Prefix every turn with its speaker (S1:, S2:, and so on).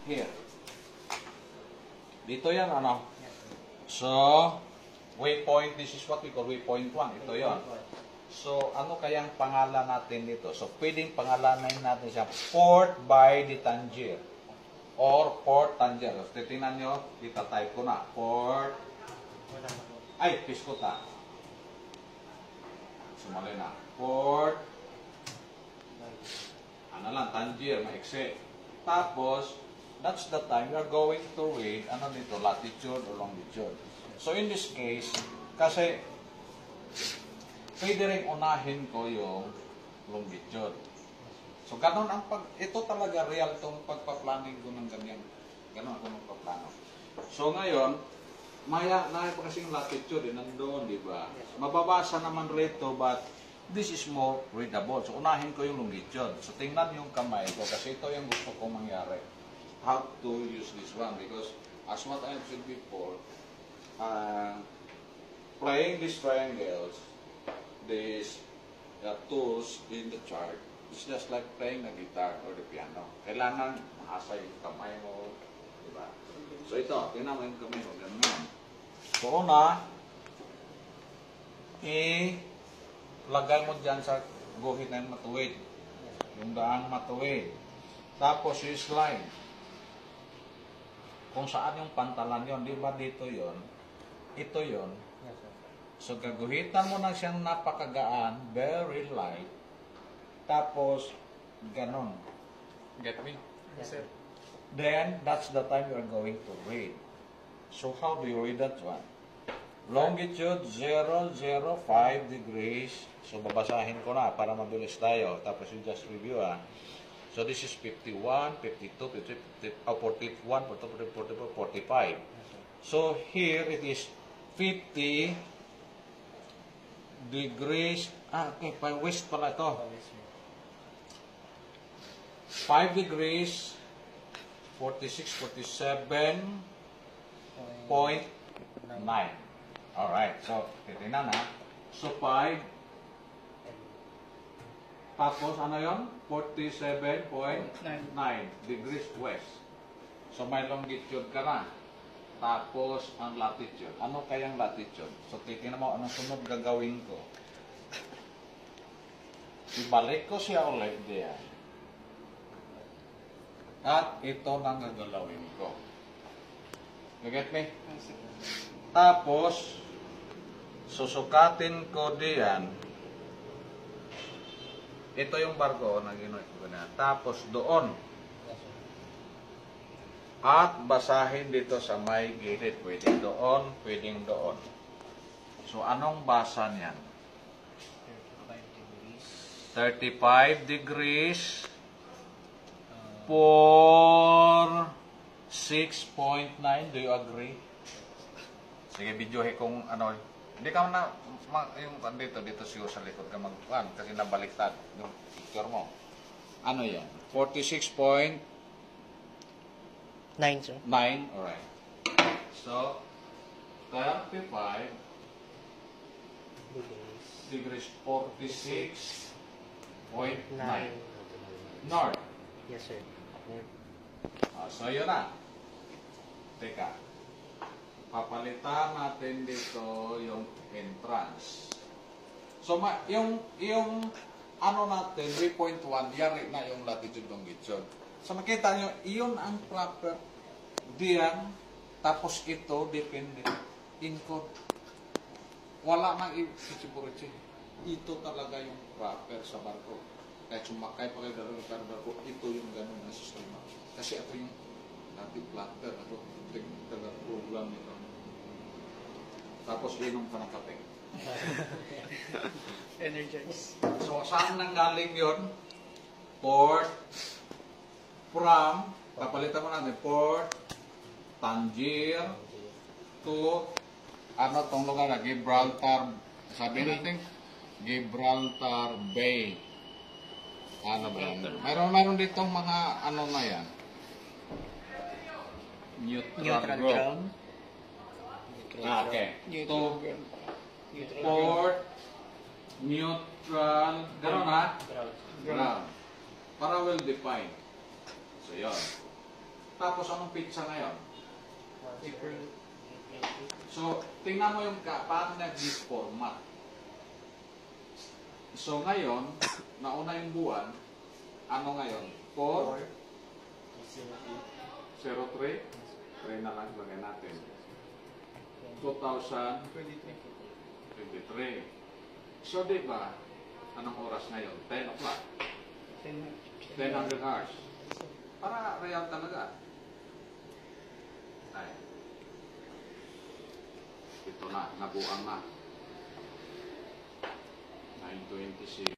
S1: here. Dito yan, ano? So, waypoint, this is what we call waypoint 1. Ito yon. So, ano kayang pangalan natin dito? So, pwedeng pangalanan natin siya Port by the Tangier. Or Port Tangier. So, titingnan nyo, ita-type ko na. Port. Ay, Piscota. Sumali na. Port. Ano lang, Tangier, maiksi. Tapos, that's the time we are going to read, ano dito, latitude or longitude. So, in this case, kasi, pwede rin unahin ko yung longitude. So, ganun ang ito talaga real tong pagpa-planning ko ng ganyan. Ganun ako magpa-plano. So, ngayon, maya na pa kasing latitude, nandoon, di ba? Mababasa naman rito, but this is more readable. So, unahin ko yung longitude. So, tingnan yung kamay ko kasi ito yung gusto kong mangyari. How to use this one because as what I said before, playing these triangles, these tools in the chart, it's just like playing the guitar or the piano. Kailangan mahasa yung kamay mo, di ba? So, ito, tingnan mo yung kamay mo. Ganun. So, una, lagay mo dyan sa guhit na yung matuwid. Yung daang matuwid. Tapos yung slide. Kung saan yung pantalan yon, di ba dito yon? Ito yon. So gaguhitan mo na siyang napakagaan, very light. Tapos, ganon. Get me?
S2: Yes, sir.
S1: Then, that's the time you are going to read. So how do you read that one? Longitude 005 degrees. So, babasahin ko na para mabilis tayo. Tapos, you just review, So, this is 51, 52, 41, 42, 44, 45. So, here it is 50 degrees. Okay, by west pala ito. 5 degrees, 46, 47.9. Alright, so, titignan na. So, 5. Tapos, ano yun? 47.9 degrees west. So, may longitude ka na. Tapos, ang latitude. Ano kayang latitude? So, titignan mo, anong sunod gagawin ko? Ibalik ko siya ulit diyan. At ito nang gagalawin ko. You get me? Tapos, susukatin ko diyan. Ito yung barko na ginoy ko na. Tapos doon. At basahin dito sa may gilid. Pwedeng doon, pwedeng doon. So, anong basa niyan? 35 degrees for 6.9. Do you agree? Sige, videohe kung ano. Hindi ka na, yung dito siguro sa likod ka mag-1 kasi nabaliktad yung picture mo. Ano yan? 46.9,
S2: sir.
S1: 9, alright. So, 35 degrees 46.9 north.
S2: Yes, sir.
S1: So, yun na. Teka. Papalitan natin dito yung entrance. So, yung ano natin, 3.1, yari na yung latitude longitude. So, makita nyo, iyon ang proper diyan, tapos ito, depende. Encode. Wala nang i-siburichi. Ito talaga yung proper sa barko. Kahit sumakay pa kayo sa barko, ito yung ganun na sistema. Kasi ito yung natin platter, ito taga-program nito. Tapos inom ka ng kape.
S2: Energize.
S1: So, saan nanggaling yun? Port, from, papalitan mo natin, Port, Tangier, to, ano tong lugar na, Gibraltar, sabi natin, Gibraltar Bay. Ano ba yan? Mayroon ditong mga, ano na yan? Neutral ground. Okay. To Port, neutral, gano'n ha? Ground. Para well defined. So, yun. Tapos anong pizza ngayon?
S2: April.
S1: So, tingnan mo yung paano nag-format. So, ngayon, nauna yung buwan, ano ngayon? 4, 03, 3 na lang, lagay natin. 2023. So, di ba, anong oras ngayon? 10 o'clock. 1000 hours. Para real talaga. Ay. Ito na, nabuang na. 9:26.